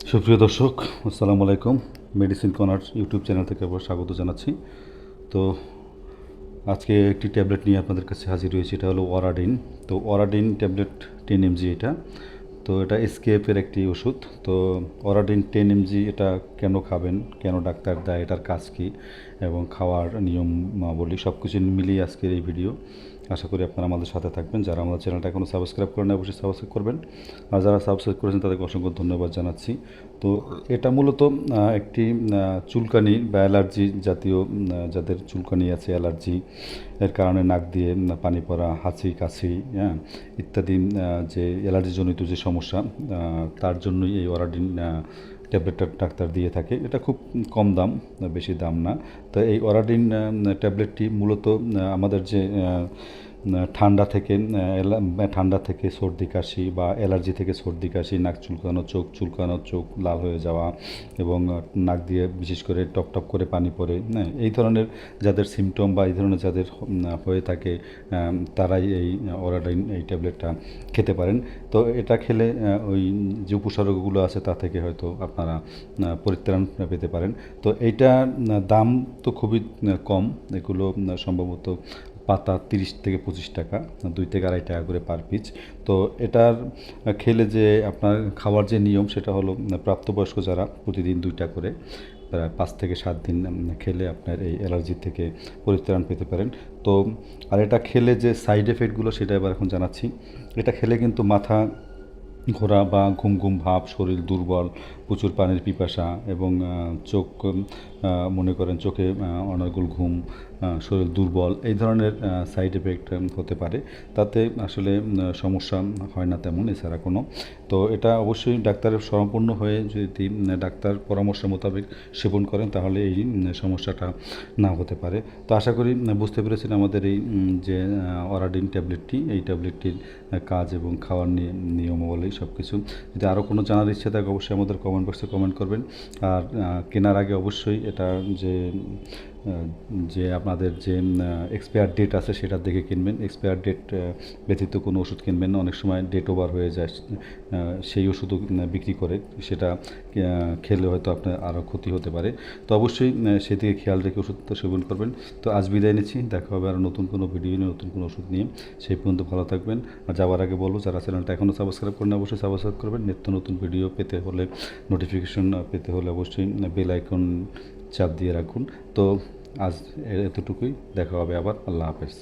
সুপ্রিয় দর্শক, আসসালামু আলাইকুম। মেডিসিন কর্নার ইউটিউব চ্যানেল থেকে আবার স্বাগত জানাচ্ছি। তো আজকে একটি ট্যাবলেট নিয়ে আপনাদের কাছে হাজির হয়েছি। এটা হলো ওরাডিন। তো ওরাডিন ট্যাবলেট 10 mg এটা। তো এটা এসকেএফের একটি ওষুধ। তো ওরাডিন 10 mg এটা কেন খাবেন, কেন ডাক্তার দেয়, এটার কাজ কী এবং খাওয়ার নিয়মাবলী সব কিছু মিলিয়ে আজকের এই ভিডিও। আশা করি আপনারা আমাদের সাথে থাকবেন। যারা আমাদের চ্যানেলটা এখনও সাবস্ক্রাইব করেন অবশ্যই সাবস্ক্রাইব করবেন, আর যারা সাবস্ক্রাইব করেছেন তাদেরকে অসংখ্য ধন্যবাদ জানাচ্ছি। তো এটা মূলত একটি চুলকানি বা অ্যালার্জি জাতীয়, যাদের চুলকানি আছে, অ্যালার্জি এর কারণে নাক দিয়ে পানি পড়া, হাঁচি কাশি, হ্যাঁ, ইত্যাদি যে অ্যালার্জিজনিত যে সমস্যা, তার জন্যই এই ওরাডিন ট্যাবলেটটা ডাক্তার দিয়ে থাকে। এটা খুব কম দাম, বেশি দাম না। তো এই ওরাডিন ট্যাবলেটটি মূলত আমাদের যে ঠান্ডা থেকে সর্দি কাশি বা অ্যালার্জি থেকে সর্দি কাশি, নাক চুলকানো, চোখ চুলকানো, চোখ লাল হয়ে যাওয়া এবং নাক দিয়ে বিশেষ করে টপ টপ করে পানি পড়ে, হ্যাঁ, এই ধরনের যাদের সিমটম বা এই ধরনের যাদের হয়ে থাকে, তারাই এই ওরাডিন এই ট্যাবলেটটা খেতে পারেন। তো এটা খেলে ওই যে উপসর্গগুলো আছে তা থেকে হয়তো আপনারা পরিত্রাণ পেতে পারেন। তো এইটার দাম তো খুবই কম। এগুলো সম্ভবত পাতা 30 থেকে 25 টাকা, 2 থেকে 2.5 টাকা করে পার পিস। তো এটার খেলে যে আপনার খাওয়ার যে নিয়ম সেটা হলো, প্রাপ্তবয়স্ক যারা প্রতিদিন 2টা করে প্রায় 5 থেকে 7 দিন খেলে আপনার এই অ্যালার্জি থেকে পরিত্রাণ পেতে পারেন। তো আর এটা খেলে যে সাইড এফেক্টগুলো সেটা এবার এখন জানাচ্ছি। এটা খেলে কিন্তু মাথা ঘোরা বা ঘুম ঘুম ভাব, শরীর দুর্বল, প্রচুর পানির পিপাসা এবং চোখ, মনে করেন চোখে অনর্গল ঘুম, শরীর দুর্বল, এই ধরনের সাইড এফেক্ট হতে পারে। তাতে আসলে সমস্যা হয় না তেমন এছাড়া কোনো। তো এটা অবশ্যই ডাক্তারের শরণাপন্ন হয়ে যদি ডাক্তার পরামর্শ মোতাবেক সেবন করেন তাহলে এই সমস্যাটা না হতে পারে। তো আশা করি বুঝতে পেরেছেন আমাদের এই যে ওরাডিন ট্যাবলেটটি, এই ট্যাবলেটটির কাজ এবং খাওয়ার নিয়মাবলী সব কিছু। যদি আরও কোনো জানার ইচ্ছে থাকে অবশ্যই আমাদের কমেন্ট বক্সে কমেন্ট করবেন। আর কেনার আগে অবশ্যই এটা যে যে আপনাদের যে এক্সপায়ার ডেট আছে সেটা দেখে কিনবেন। এক্সপায়ার ডেট ব্যতীত কোনো ওষুধ কিনবেন না। অনেক সময় ডেট ওভার হয়ে যায়, সেই ওষুধও বিক্রি করে, সেটা খেলে হয়তো আপনার আরও ক্ষতি হতে পারে। তো অবশ্যই সেদিকে খেয়াল রেখে ওষুধটা সেবন করবেন। তো আজ বিদায় নিচ্ছি, দেখা হবে আরও নতুন কোনো ভিডিও নিয়ে, নতুন কোনো ওষুধ নিয়ে। সেই পর্যন্ত ভালো থাকবেন। আর যাওয়ার আগে বলবো, যারা চ্যানেলটা এখনও সাবস্ক্রাইব করেন অবশ্যই সাবস্ক্রাইব করবেন। নিত্য নতুন ভিডিও পেতে হলে, নোটিফিকেশন পেতে হলে অবশ্যই বেল আইকন চাপ দিয়ে রাখুন। তো আজ এতটুকুই, দেখা হবে আবার। আল্লাহ হাফেজ।